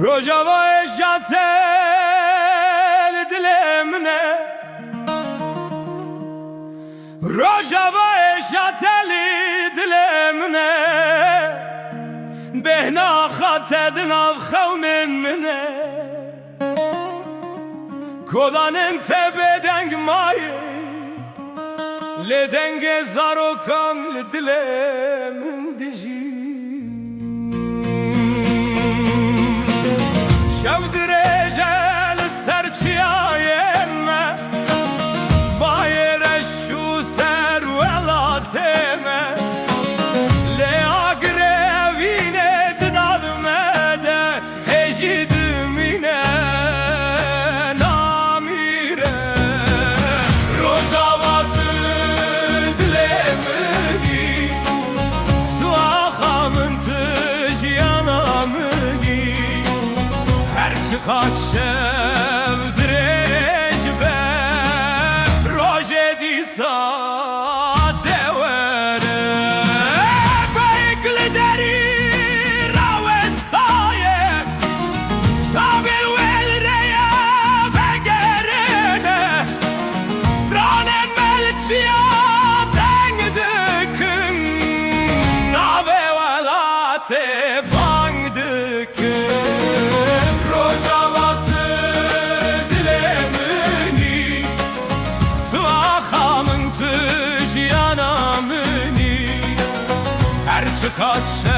Rojava eşatel dilemne, Rojava eşatel dilemne, Behna khatedin av khavmin mine, Kolanın tebedeng mayi, Ledenge zarokan dilemin diji. Şevdirejel serçiyayeme, Bayere şu servelateme, Le agrevine dinavmede, Hecidimine namire. Rojavatı dilemini, Tuahamın tıcyanamını, Kaşev direjbe roje disa devere Beykli deri ravestaye Şabil velreye begerene Stranen melçiya tengdükün Nave velate bangdükün Kaşe